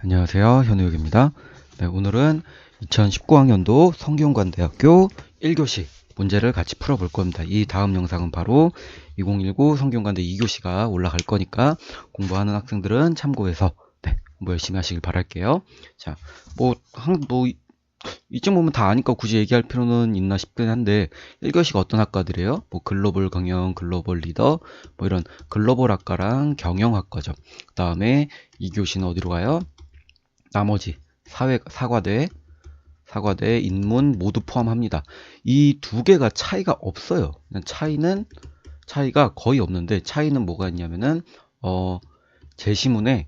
안녕하세요. 현우혁입니다. 네, 오늘은 2019학년도 성균관대학교 1교시 문제를 같이 풀어볼 겁니다. 이 다음 영상은 바로 2019 성균관대 2교시가 올라갈 거니까 공부하는 학생들은 참고해서 공부 열심히 하시길 바랄게요. 자, 이쯤 보면 다 아니까 굳이 얘기할 필요는 있나 싶긴 한데 1교시가 어떤 학과들이에요? 글로벌 경영, 글로벌 리더, 이런 글로벌 학과랑 경영학과죠. 그 다음에 2교시는 어디로 가요? 나머지 사과대, 인문 모두 포함합니다. 이 두 개가 차이가 없어요. 차이가 거의 없는데 차이는 뭐가 있냐면은 제시문의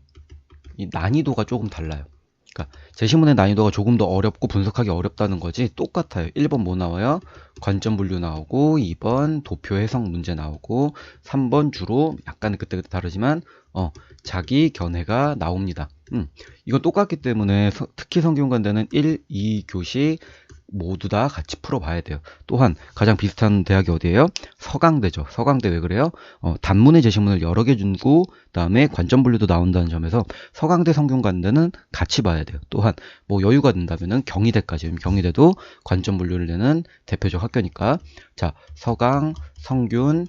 이 난이도가 조금 달라요. 그러니까 제시문의 난이도가 조금 더 어렵고 분석하기 어렵다는 거지 똑같아요. 1번 뭐 나와요? 관점 분류 나오고 2번 도표 해석 문제 나오고 3번 주로 약간 그때그때 다르지만 자기 견해가 나옵니다. 이건 똑같기 때문에 특히 성균관대는 1, 2교시 모두 다 같이 풀어봐야 돼요. 또한 가장 비슷한 대학이 어디예요? 서강대죠. 서강대 왜 그래요? 단문의 제시문을 여러 개 주고 그다음에 관점 분류도 나온다는 점에서 서강대 성균관대는 같이 봐야 돼요. 또한 여유가 된다면은 경희대까지, 경희대도 관점 분류를 내는 대표적 학교니까 자, 서강, 성균,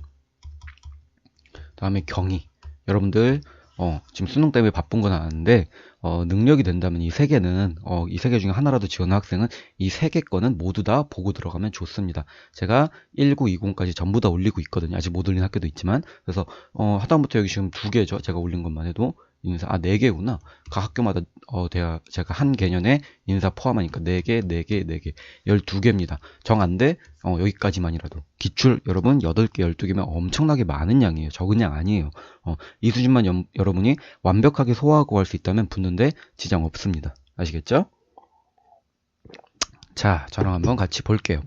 그다음에 경희. 여러분들 지금 수능 때문에 바쁜 건 아는데 능력이 된다면 이 세 개는 이 세 개 중에 하나라도 지원한 학생은 이 세 개 거는 모두 다 보고 들어가면 좋습니다. 제가 1920까지 전부 다 올리고 있거든요. 아직 못 올린 학교도 있지만 그래서 하다못해 여기 지금 두 개죠. 제가 올린 것만 해도 인사 네 개구나. 각 학교마다 제가 한 개년에 인사 포함하니까 4개, 4개, 4개 12개입니다. 정 안 돼? 여기까지만이라도 기출 여러분 8개, 12개면 엄청나게 많은 양이에요. 적은 양 아니에요. 이 수준만 여러분이 완벽하게 소화하고 갈 수 있다면 붙는데 지장 없습니다. 아시겠죠? 자, 저랑 한번 같이 볼게요.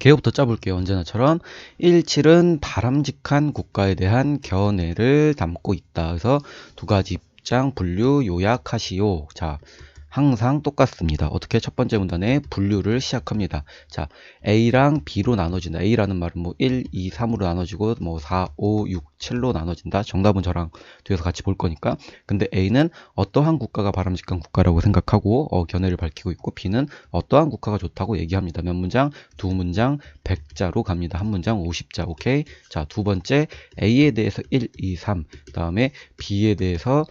개요부터 짜볼게요. 언제나처럼 17은 바람직한 국가에 대한 견해를 담고 있다. 그래서 두 가지 입장 분류 요약하시오. 자, 항상 똑같습니다. 어떻게? 첫 번째 문단에 분류를 시작합니다. 자, A랑 B로 나눠진다. A라는 말은 1, 2, 3으로 나눠지고 4, 5, 6, 7로 나눠진다. 정답은 저랑 뒤에서 같이 볼 거니까. 근데 A는 어떠한 국가가 바람직한 국가라고 생각하고 견해를 밝히고 있고 B는 어떠한 국가가 좋다고 얘기합니다. 몇 문장? 두 문장 100자로 갑니다. 한 문장 50자. 오케이? 자, 두 번째 A에 대해서 1, 2, 3. 그다음에 B에 대해서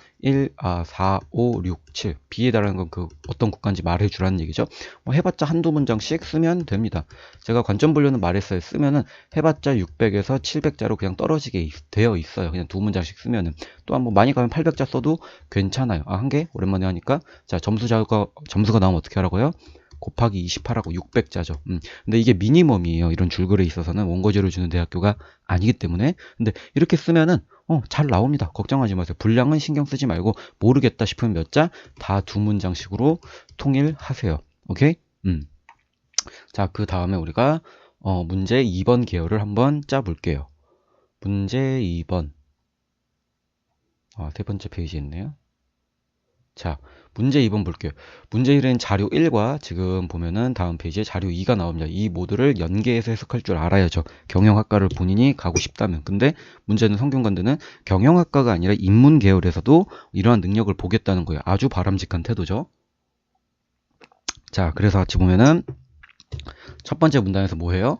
4, 5, 6, 7. B에 달하는 건 어떤 국가인지 말해주라는 얘기죠. 해봤자 한두 문장씩 쓰면 됩니다. 제가 관점 분류는 말했어요. 쓰면은 해봤자 600에서 700자로 그냥 떨어지게 되어 있어요. 그냥 두 문장씩 쓰면은. 또한 많이 가면 800자 써도 괜찮아요. 한 개? 오랜만에 하니까. 자, 점수가 나오면 어떻게 하라고요? 곱하기 28하고 600자죠. 근데 이게 미니멈이에요. 이런 줄글에 있어서는 원고지를 주는 대학교가 아니기 때문에. 근데 이렇게 쓰면은 잘 나옵니다. 걱정하지 마세요. 분량은 신경 쓰지 말고 모르겠다 싶으면 몇 자? 다 두 문장씩으로 통일하세요. 오케이? 자, 그 다음에 우리가 문제 2번 계열을 한번 짜볼게요. 문제 2번. 세 번째 페이지에 있네요. 자, 문제 2번 볼게요. 문제 1은 자료 1과 지금 보면은 다음 페이지에 자료 2가 나옵니다. 이 모두를 연계해서 해석할 줄 알아야죠. 경영학과를 본인이 가고 싶다면. 근데 문제는 성균관대는 경영학과가 아니라 인문 계열에서도 이러한 능력을 보겠다는 거예요. 아주 바람직한 태도죠. 자, 그래서 같이 보면은 첫 번째 문단에서 뭐 해요?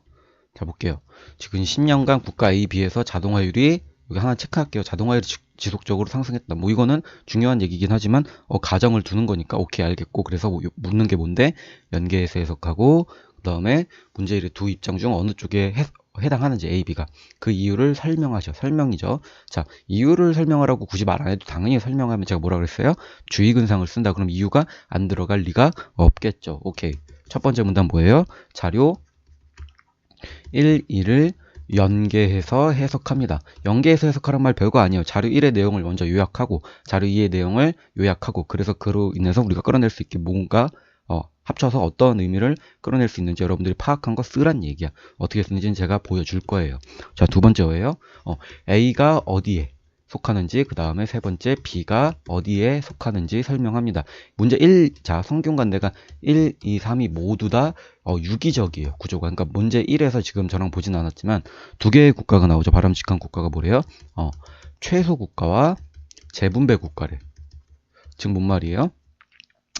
자, 볼게요. 지금 10년간 국가 A, B에서 자동화율이 여기 하나 체크할게요. 자동화율이 지속적으로 상승했다. 이거는 중요한 얘기긴 하지만 가정을 두는 거니까 오케이 알겠고 그래서 묻는 게 뭔데? 연계해서 해석하고 그 다음에 문제 1의 두 입장 중 어느 쪽에 해당하는지 A, B가 그 이유를 설명하셔. 설명이죠. 자, 이유를 설명하라고 굳이 말 안 해도 당연히 설명하면 제가 뭐라 그랬어요? 주의근상을 쓴다. 그럼 이유가 안 들어갈 리가 없겠죠. 오케이. 첫 번째 문단 뭐예요? 자료 1, 2를 연계해서 해석합니다. 연계해서 해석하란 말 별거 아니에요. 자료 1의 내용을 먼저 요약하고 자료 2의 내용을 요약하고 그래서 그로 인해서 우리가 끌어낼 수 있게 뭔가 합쳐서 어떤 의미를 끌어낼 수 있는지 여러분들이 파악한 거 쓰란 얘기야. 어떻게 쓰는지는 제가 보여줄 거예요. 자, 두 번째예요. A가 어디에 속하는지 그 다음에 세 번째 B가 어디에 속하는지 설명합니다. 문제 1, 자 성균관대가 1, 2, 3이 모두 다 유기적이에요. 구조가. 그러니까 문제 1에서 지금 저랑 보진 않았지만 두 개의 국가가 나오죠. 바람직한 국가가 뭐래요? 최소 국가와 재분배 국가래. 즉 뭔 말이에요?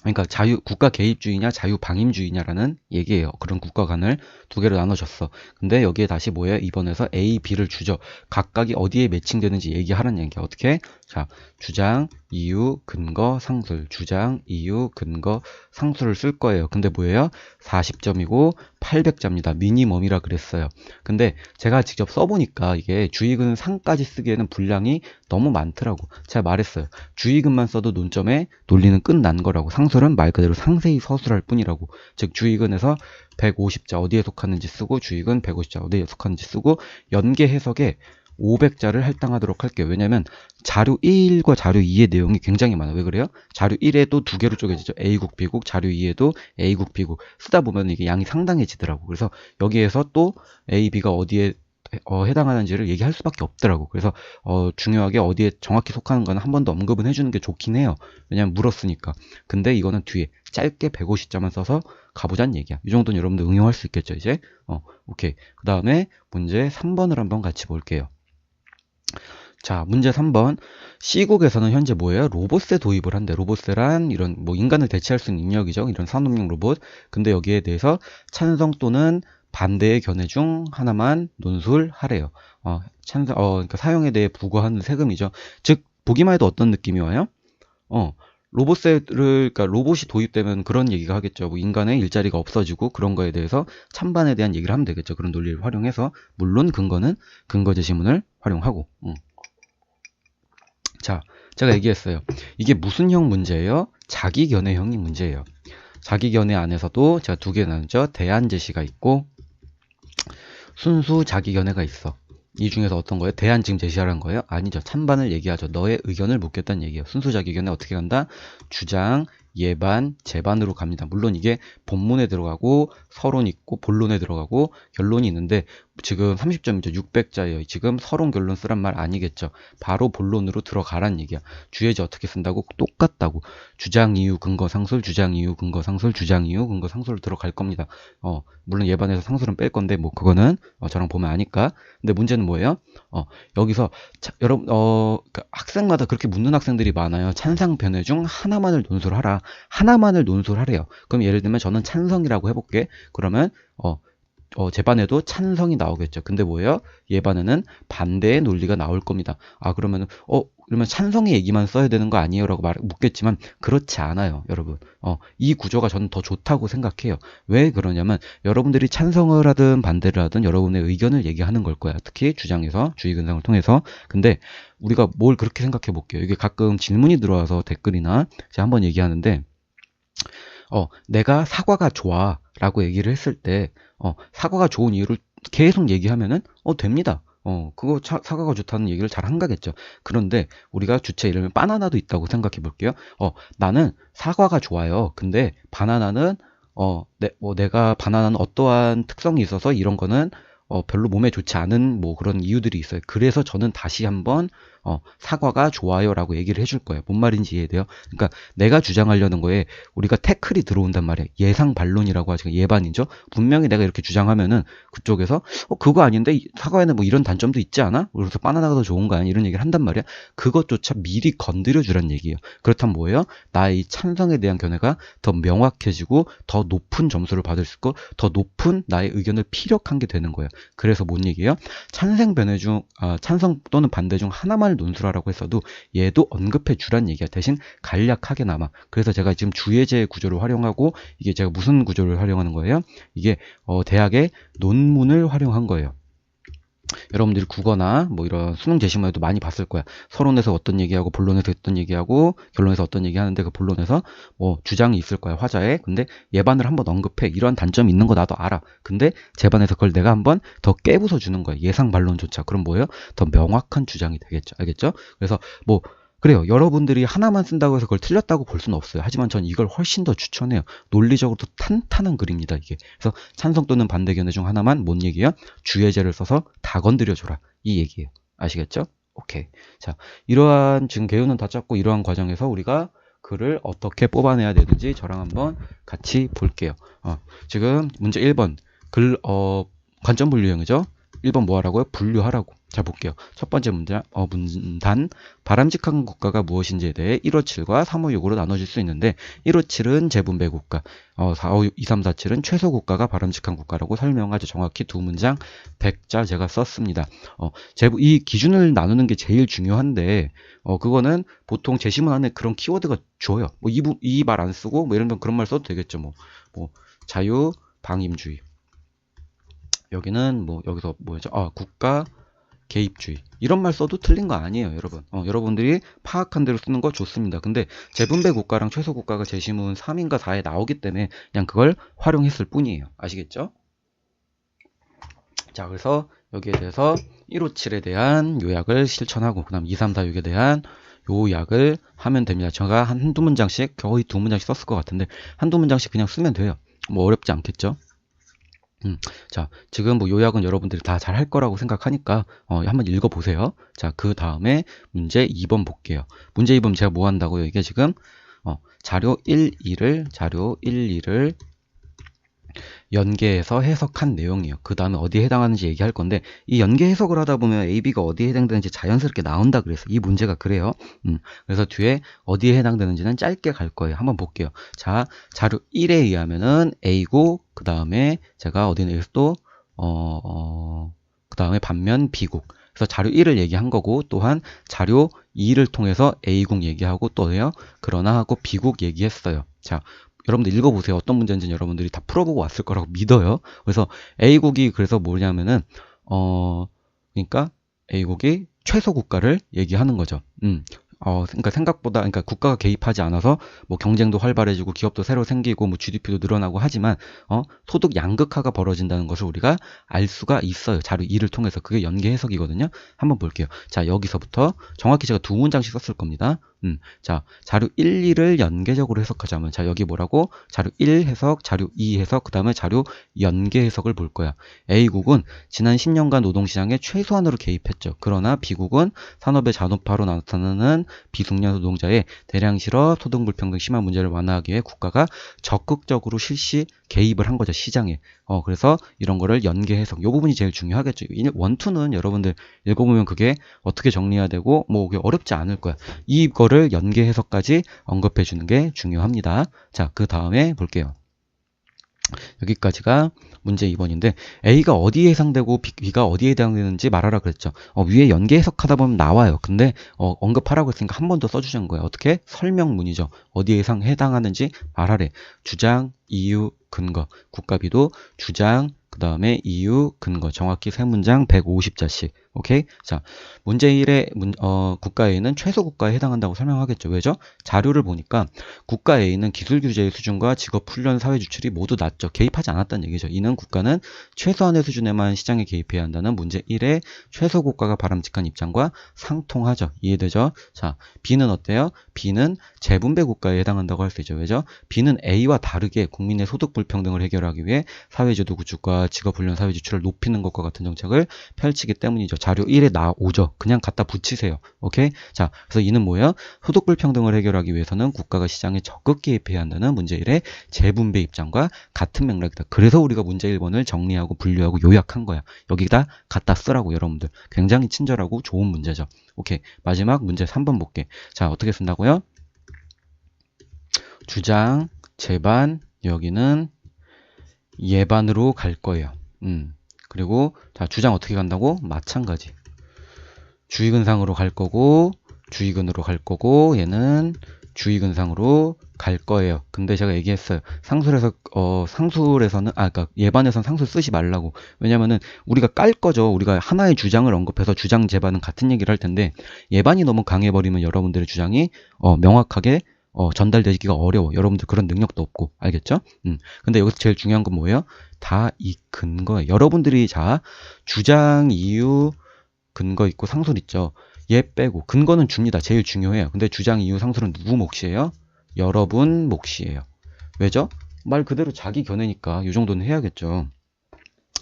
그러니까 국가 개입주의냐 자유 방임주의냐라는 얘기예요. 그런 국가관을 두 개로 나눠줬어. 근데 여기에 다시 뭐예요? 이번에서 A, B를 주죠. 각각이 어디에 매칭되는지 얘기하라는 얘기야. 어떻게? 자, 주장, 이유, 근거, 상술. 주장, 이유, 근거, 상술을 쓸 거예요. 근데 뭐예요? 40점이고 800자입니다. 미니멈이라 그랬어요. 근데 제가 직접 써보니까 이게 주의근 상까지 쓰기에는 분량이 너무 많더라고. 제가 말했어요. 주의근만 써도 논점에 논리는 끝난 거라고. 상술은 말 그대로 상세히 서술할 뿐이라고. 즉 주의근에서 150자 어디에 속하는지 쓰고 주의근 150자 어디에 속하는지 쓰고 연계 해석에 500자를 할당하도록 할게요. 왜냐면 자료 1과 자료 2의 내용이 굉장히 많아요. 왜 그래요? 자료 1에도 두 개로 쪼개지죠. A국, B국, 자료 2에도 A국, B국 쓰다 보면 이게 양이 상당해지더라고. 그래서 여기에서 또 A, B가 어디에 해당하는지를 얘기할 수밖에 없더라고. 그래서 중요하게 어디에 정확히 속하는 거는 한 번 더 언급은 해주는 게 좋긴 해요. 왜냐면 물었으니까. 근데 이거는 뒤에 짧게 150자만 써서 가보자는 얘기야. 이 정도는 여러분들 응용할 수 있겠죠, 이제? 오케이. 그 다음에 문제 3번을 한번 같이 볼게요. 자, 문제 3번. C국에서는 현재 뭐예요? 로봇세 도입을 한대. 로봇세란 이런 뭐 인간을 대체할 수 있는 인력이죠. 이런 산업용 로봇. 근데 여기에 대해서 찬성 또는 반대의 견해 중 하나만 논술하래요. 그러니까 사용에 대해 부과하는 세금이죠. 즉, 보기만 해도 어떤 느낌이 와요? 그러니까 로봇이 도입되면 그런 얘기가 하겠죠. 뭐 인간의 일자리가 없어지고 그런 거에 대해서 찬반에 대한 얘기를 하면 되겠죠. 그런 논리를 활용해서. 물론 근거는 근거 제시문을 활용하고. 자, 제가 얘기했어요. 이게 무슨 형 문제예요? 자기견해형이 문제예요. 자기견해 안에서도 제가 두 개 나누죠. 대안 제시가 있고 순수 자기견해가 있어. 이 중에서 어떤 거예요? 대안 지금 제시하라는 거예요? 아니죠. 찬반을 얘기하죠. 너의 의견을 묻겠다는 얘기예요. 순수 자기견해 어떻게 간다? 주장, 예반, 재반으로 갑니다. 물론 이게 본문에 들어가고 서론 있고 본론에 들어가고 결론이 있는데 지금 30점이죠. 600자예요. 지금 서론 결론 쓰란 말 아니겠죠. 바로 본론으로 들어가란 얘기야. 주예지 어떻게 쓴다고? 똑같다고. 주장, 이유, 근거, 상술, 주장, 이유, 근거, 상술, 주장, 이유, 근거, 상술로 들어갈 겁니다. 물론 예반에서 상술은 뺄 건데 뭐 그거는 저랑 보면 아니까. 근데 문제는 뭐예요? 여기서 여러분 그러니까 학생마다 그렇게 묻는 학생들이 많아요. 찬상 변해 중 하나만을 논술하라. 하나만을 논술하래요. 그럼 예를 들면 저는 찬성이라고 해볼게. 그러면 제반에도 찬성이 나오겠죠. 근데 뭐예요? 예반에는 반대의 논리가 나올 겁니다. 그러면은 그러면 찬성의 얘기만 써야 되는 거 아니에요? 라고 묻겠지만 그렇지 않아요, 여러분. 이 구조가 저는 더 좋다고 생각해요. 왜 그러냐면 여러분들이 찬성을 하든 반대를 하든 여러분의 의견을 얘기하는 걸 거야. 특히 주장에서 주의근상을 통해서. 근데 우리가 뭘 그렇게 생각해 볼게요. 이게 가끔 질문이 들어와서 댓글이나 제가 한번 얘기하는데 내가 사과가 좋아 라고 얘기를 했을 때 사과가 좋은 이유를 계속 얘기하면은 됩니다. 그거 사과가 좋다는 얘기를 잘 한 거겠죠. 그런데 우리가 주체 이름에 바나나도 있다고 생각해 볼게요. 나는 사과가 좋아요. 근데 바나나는 내가 바나나는 어떠한 특성이 있어서 이런 거는 별로 몸에 좋지 않은 뭐 그런 이유들이 있어요. 그래서 저는 다시 한번 사과가 좋아요 라고 얘기를 해줄 거예요. 뭔 말인지 이해돼요? 그러니까 내가 주장하려는 거에 우리가 태클이 들어온단 말이에요. 예상 반론이라고 하죠. 예반이죠. 분명히 내가 이렇게 주장하면은 그쪽에서 그거 아닌데 사과에는 뭐 이런 단점도 있지 않아? 그래서 바나나가 더 좋은 거 아니야? 이런 얘기를 한단 말이야. 그것조차 미리 건드려 주란 얘기예요. 그렇다면 뭐예요? 나의 이 찬성에 대한 견해가 더 명확해지고 더 높은 점수를 받을 수 있고 더 높은 나의 의견을 피력한 게 되는 거예요. 그래서 뭔 얘기예요? 찬성 또는 반대 중 하나만 논술하라고 했어도 얘도 언급해 주란 얘기야. 대신 간략하게나마. 그래서 제가 지금 주예제 구조를 활용하고 이게 제가 무슨 구조를 활용하는 거예요? 이게 대학의 논문을 활용한 거예요. 여러분들이 국어나 뭐 이런 수능 제시문에도 많이 봤을 거야. 서론에서 어떤 얘기하고 본론에서 어떤 얘기하고 결론에서 어떤 얘기하는데 그 본론에서 뭐 주장이 있을 거야. 화자에. 근데 예반을 한번 언급해. 이러한 단점이 있는 거 나도 알아. 근데 제반에서 그걸 내가 한번 더 깨부숴 주는 거야. 예상 반론조차. 그럼 뭐예요? 더 명확한 주장이 되겠죠. 알겠죠? 그래서 뭐 그래요. 여러분들이 하나만 쓴다고 해서 그걸 틀렸다고 볼 수는 없어요. 하지만 전 이걸 훨씬 더 추천해요. 논리적으로도 탄탄한 글입니다, 이게. 그래서 찬성 또는 반대 견해 중 하나만 뭔 얘기야? 주예제를 써서 다 건드려줘라. 이 얘기예요. 아시겠죠? 오케이. 자, 이러한 지금 개요는 다 짰고 이러한 과정에서 우리가 글을 어떻게 뽑아내야 되는지 저랑 한번 같이 볼게요. 지금 문제 1번 관점 분류형이죠. 1번 뭐 하라고요? 분류하라고. 자, 볼게요. 첫 번째 문단. 바람직한 국가가 무엇인지에 대해 157과 356으로 나눠질 수 있는데, 157은 재분배 국가, 2, 3, 4, 7은 최소 국가가 바람직한 국가라고 설명하죠. 정확히 두 문장 100자 제가 썼습니다. 이 기준을 나누는 게 제일 중요한데, 그거는 보통 제시문 안에 그런 키워드가 줘요. 뭐, 이 말 안 쓰고, 뭐, 예를 들면 그런 말 써도 되겠죠. 자유, 방임주의. 여기는 여기서 뭐였죠? 국가, 개입주의. 이런 말 써도 틀린 거 아니에요, 여러분. 여러분들이 파악한 대로 쓰는 거 좋습니다. 근데 재분배 국가랑 최소 국가가 제시문 3인가 4에 나오기 때문에 그냥 그걸 활용했을 뿐이에요. 아시겠죠? 자, 그래서 여기에 대해서 157에 대한 요약을 실천하고, 그 다음 2, 3, 4, 6에 대한 요약을 하면 됩니다. 제가 한두 문장씩, 거의 두 문장씩 썼을 것 같은데, 한두 문장씩 그냥 쓰면 돼요. 뭐 어렵지 않겠죠? 자, 지금 요약은 여러분들이 다 잘 할 거라고 생각하니까 한번 읽어보세요. 자, 그 다음에 문제 2번 볼게요. 문제 2번 제가 뭐 한다고요? 이게 지금 자료 1, 2를 연계해서 해석한 내용이에요. 그 다음에 어디에 해당하는지 얘기할 건데, 이 연계 해석을 하다 보면 A, B가 어디에 해당되는지 자연스럽게 나온다 그래서 이 문제가 그래요. 그래서 뒤에 어디에 해당되는지는 짧게 갈 거예요. 한번 볼게요. 자, 자료 1에 의하면은 A고, 그 다음에 제가 어디에서 또 그 다음에 반면 B국. 그래서 자료 1을 얘기한 거고, 또한 자료 2를 통해서 A국 얘기하고 또요. 그러나 하고 B국 얘기했어요. 자, 여러분들 읽어보세요. 어떤 문제인지는 여러분들이 다 풀어보고 왔을 거라고 믿어요. 그래서 A국이 그래서 뭐냐면은 그러니까 A국이 최소 국가를 얘기하는 거죠. 그러니까 생각보다, 그러니까 국가가 개입하지 않아서 뭐 경쟁도 활발해지고 기업도 새로 생기고 뭐 GDP도 늘어나고 하지만 소득 양극화가 벌어진다는 것을 우리가 알 수가 있어요. 자료 2를 통해서. 그게 연계 해석이거든요. 한번 볼게요. 자, 여기서부터 정확히 제가 두 문장씩 썼을 겁니다. 자, 자료 1, 2를 연계적으로 해석하자면, 자, 여기 뭐라고? 자료 1 해석, 자료 2 해석, 그 다음에 자료 연계 해석을 볼 거야. A국은 지난 10년간 노동시장에 최소한으로 개입했죠. 그러나 B국은 산업의 잔업화로 나타나는 비숙련 노동자의 대량 실업, 소득 불평등 심한 문제를 완화하기 위해 국가가 적극적으로 실시 개입을 한 거죠, 시장에. 그래서 이런 거를 연계 해석. 이 부분이 제일 중요하겠죠. 1, 2는 여러분들 읽어보면 그게 어떻게 정리해야 되고, 그게 어렵지 않을 거야. 이거를 연계 해석까지 언급해 주는 게 중요합니다. 자, 그 다음에 볼게요. 여기까지가 문제 2번인데, A가 어디에 해당되고 B가 어디에 해당되는지 말하라 그랬죠. 위에 연계 해석하다 보면 나와요. 근데 언급하라고 했으니까 한 번 더 써주자는 거예요. 어떻게? 설명문이죠. 어디에 해당하는지 말하래. 주장, 이유, 근거. 국가비도 주장, 그 다음에 이유, 근거. 정확히 세 문장 150자씩. 오케이? 자, 문제 1의 국가 A는 최소 국가에 해당한다고 설명하겠죠. 왜죠? 자료를 보니까 국가 A는 기술 규제의 수준과 직업 훈련 사회 지출이 모두 낮죠. 개입하지 않았다는 얘기죠. 이는 국가는 최소한의 수준에만 시장에 개입해야 한다는 문제 1의 최소 국가가 바람직한 입장과 상통하죠. 이해되죠? 자, B는 어때요? B는 재분배 국가에 해당한다고 할 수 있죠. 왜죠? B는 A와 다르게 국민의 소득 불평등을 해결하기 위해 사회제도 구축과 직업 훈련 사회 지출을 높이는 것과 같은 정책을 펼치기 때문이죠. 자료 1에 나오죠. 그냥 갖다 붙이세요. 오케이? 자, 그래서 이는 뭐예요? 소득 불평등을 해결하기 위해서는 국가가 시장에 적극 개입해야 한다는 문제 1의 재분배 입장과 같은 맥락이다. 그래서 우리가 문제 1번을 정리하고 분류하고 요약한 거야. 여기다 갖다 쓰라고 여러분들. 굉장히 친절하고 좋은 문제죠. 오케이. 마지막 문제 3번 볼게. 자, 어떻게 쓴다고요? 주장, 재반, 여기는 예반으로 갈 거예요. 그리고 자, 주장 어떻게 간다고? 마찬가지. 주의근상으로 갈 거고, 주의근으로 갈 거고, 얘는 주의근상으로 갈 거예요. 근데 제가 얘기했어요. 상술에서는, 그러니까 예반에서는 상술 쓰지 말라고. 왜냐면은 우리가 깔 거죠. 우리가 하나의 주장을 언급해서 주장 재반은 같은 얘기를 할 텐데, 예반이 너무 강해버리면 여러분들의 주장이 명확하게 전달되기가 어려워. 여러분들 그런 능력도 없고, 알겠죠? 근데 여기서 제일 중요한 건 뭐예요? 다 이 근거예요. 여러분들이 주장, 이유, 근거 있고 상술 있죠. 얘 빼고 근거는 줍니다. 제일 중요해요. 근데 주장, 이유, 상술은 누구 몫이에요? 여러분 몫이에요. 왜죠? 말 그대로 자기 견해니까 이 정도는 해야겠죠.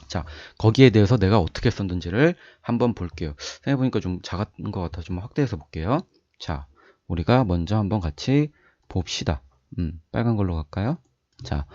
자, 거기에 대해서 내가 어떻게 썼는지를 한번 볼게요. 생각해보니까 좀 작은 것 같아. 좀 확대해서 볼게요. 자, 우리가 먼저 한번 같이 봅시다. 빨간 걸로 갈까요? 자,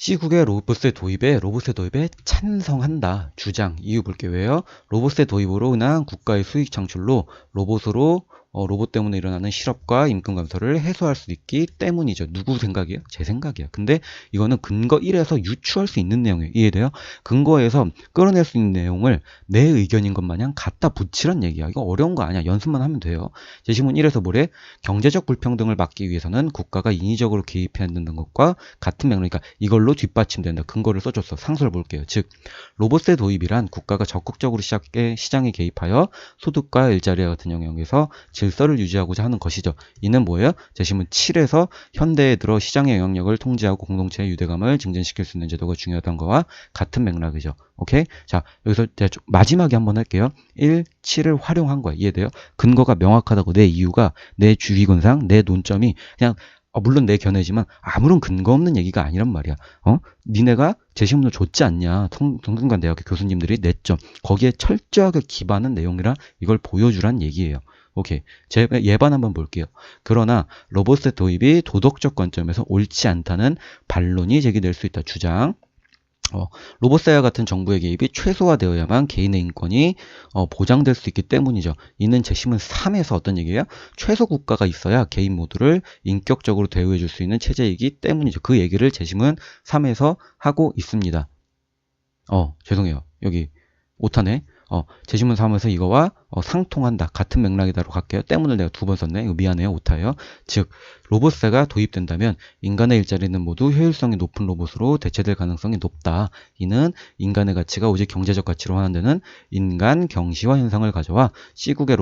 C국의 로봇의 도입에 찬성한다. 주장. 이유 볼게요. 왜요? 로봇의 도입으로 인한 국가의 수익 창출로 로봇 때문에 일어나는 실업과 임금 감소를 해소할 수 있기 때문이죠. 누구 생각이에요? 제 생각이에요. 근데 이거는 근거 1에서 유추할 수 있는 내용이에요. 이해돼요? 근거에서 끌어낼 수 있는 내용을 내 의견인 것 마냥 갖다 붙이란 얘기야. 이거 어려운 거 아니야. 연습만 하면 돼요. 제시문 1에서 뭐래? 경제적 불평등을 막기 위해서는 국가가 인위적으로 개입해야 한다는 것과 같은 맥락이니까 이걸로 뒷받침된다. 근거를 써줬어. 상수를 볼게요. 즉 로봇의 도입이란 국가가 적극적으로 시장에 개입하여 소득과 일자리와 같은 영역에서 질서를 유지하고자 하는 것이죠. 이는 뭐예요? 제시문 7에서 현대에 들어 시장의 영향력을 통제하고 공동체의 유대감을 증진시킬 수 있는 제도가 중요하다는 거와 같은 맥락이죠. 오케이? 자, 여기서 제가 마지막에 한번 할게요. 1, 7을 활용한 거야. 이해돼요? 근거가 명확하다고 내 이유가 내 주기근상, 내 논점이 그냥 물론 내 견해지만 아무런 근거 없는 얘기가 아니란 말이야. 니네가 제시문을 줬지 않냐. 성균관대학교 교수님들이 냈죠. 거기에 철저하게 기반한 내용이라 이걸 보여주란 얘기예요. 오케이. 예반 한번 볼게요. 그러나 로봇의 도입이 도덕적 관점에서 옳지 않다는 반론이 제기될 수 있다. 주장. 로봇사와 같은 정부의 개입이 최소화되어야만 개인의 인권이 보장될 수 있기 때문이죠. 이는 제시문 3에서 어떤 얘기예요? 최소 국가가 있어야 개인 모두를 인격적으로 대우해 줄 수 있는 체제이기 때문이죠. 그 얘기를 제시문 3에서 하고 있습니다. 죄송해요. 여기 오타네. 제시문 3에서 이거와 상통한다. 같은 맥락이다로 갈게요. 때문을 내가 두 번 썼네. 이거 미안해요. 오타예요. 즉 로봇세가 도입된다면 인간의 일자리는 모두 효율성이 높은 로봇으로 대체될 가능성이 높다. 이는 인간의 가치가 오직 경제적 가치로 환원되는 인간 경시화 현상을 가져와 C국의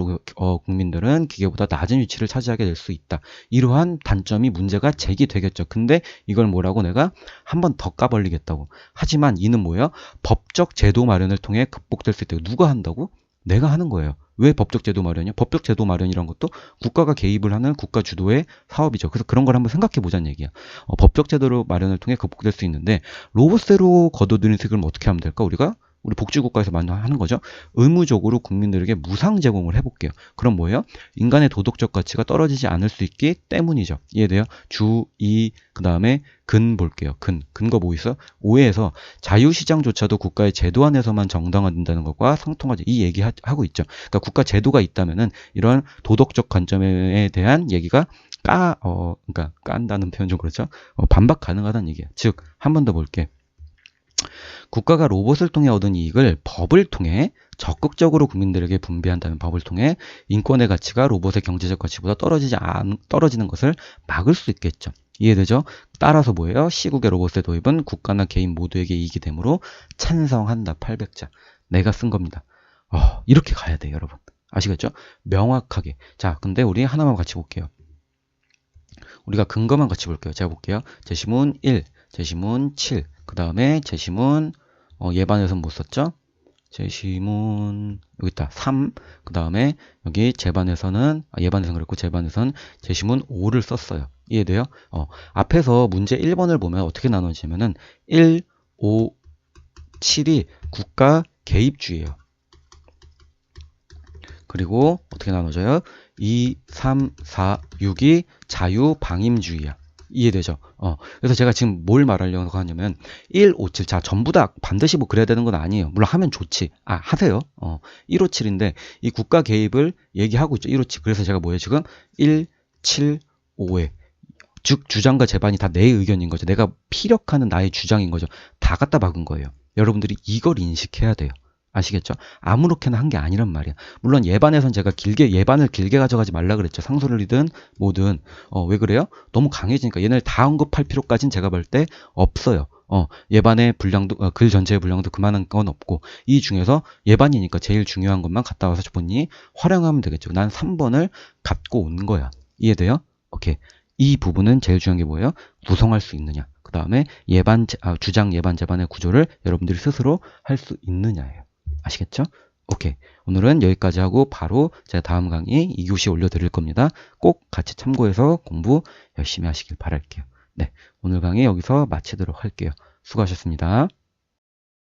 국민들은 기계보다 낮은 위치를 차지하게 될 수 있다. 이러한 단점이 문제가 제기되겠죠. 근데 이걸 뭐라고 내가 한 번 더 까벌리겠다고. 하지만 이는 뭐예요? 법적 제도 마련을 통해 극복될 수 있다고. 누가 한다고? 내가 하는 거예요. 왜 법적 제도 마련이요? 법적 제도 마련이란 것도 국가가 개입을 하는 국가 주도의 사업이죠. 그래서 그런 걸 한번 생각해 보자는 얘기야. 법적 제도 마련을 통해 극복될 수 있는데 로봇세로 거둬들인 수익을 어떻게 하면 될까? 우리 복지국가에서 하는 거죠. 의무적으로 국민들에게 무상 제공을 해볼게요. 그럼 뭐예요? 인간의 도덕적 가치가 떨어지지 않을 수 있기 때문이죠. 이해돼요? 주, 이, 그 다음에 근 볼게요. 근거 뭐 있어? 5에서 자유시장조차도 국가의 제도 안에서만 정당화된다는 것과 상통하죠. 이 얘기 하고 있죠. 그러니까 국가 제도가 있다면은 이런 도덕적 관점에 대한 얘기가 그러니까 깐다는 표현 좀 그렇죠? 반박 가능하다는 얘기야. 즉, 한 번 더 볼게. 국가가 로봇을 통해 얻은 이익을 법을 통해 적극적으로 국민들에게 분배한다면 법을 통해 인권의 가치가 로봇의 경제적 가치보다 떨어지는 것을 막을 수 있겠죠. 이해되죠? 따라서 뭐예요? C국의 로봇의 도입은 국가나 개인 모두에게 이익이 되므로 찬성한다. 800자. 내가 쓴 겁니다. 이렇게 가야 돼요, 여러분. 아시겠죠? 명확하게. 자, 근데 우리 하나만 같이 볼게요. 우리가 근거만 같이 볼게요. 제가 볼게요. 제시문 1, 제시문 7, 그 다음에 제시문 예반에서는 못 썼죠? 제시문 여기 있다. 3, 그 다음에 여기 제반에서는 예반에서는 그랬고 제반에서는 제시문 5를 썼어요. 이해돼요? 앞에서 문제 1번을 보면 어떻게 나눠지면은 1, 5, 7이 국가 개입주의예요. 그리고 어떻게 나눠져요? 2, 3, 4, 6이 자유방임주의야. 이해되죠? 그래서 제가 지금 뭘 말하려고 하냐면 1, 5, 7. 자, 전부 다 반드시 뭐 그래야 되는 건 아니에요. 물론 하면 좋지. 하세요. 1, 5, 7인데 이 국가 개입을 얘기하고 있죠. 1, 5, 7. 그래서 제가 뭐예요? 지금 1, 7, 5에 즉 주장과 제반이 다 내 의견인 거죠. 내가 피력하는 나의 주장인 거죠. 다 갖다 박은 거예요. 여러분들이 이걸 인식해야 돼요. 아시겠죠? 아무렇게나 한 게 아니란 말이야. 물론 예반에선 제가 예반을 길게 가져가지 말라 그랬죠. 상소를이든 뭐든. 왜 그래요? 너무 강해지니까 얘네를 다 언급할 필요까지는 제가 볼 때 없어요. 예반의 분량도, 글 전체의 분량도 그만한 건 없고, 이 중에서 예반이니까 제일 중요한 것만 갖다 와서 보니 활용하면 되겠죠. 난 3번을 갖고 온 거야. 이해돼요? 오케이. 이 부분은 제일 중요한 게 뭐예요? 구성할 수 있느냐. 그 다음에 주장 예반 제반의 구조를 여러분들이 스스로 할 수 있느냐예요. 아시겠죠? 오케이. 오늘은 여기까지 하고 바로 제가 다음 강의 2교시 올려드릴 겁니다. 꼭 같이 참고해서 공부 열심히 하시길 바랄게요. 네. 오늘 강의 여기서 마치도록 할게요. 수고하셨습니다.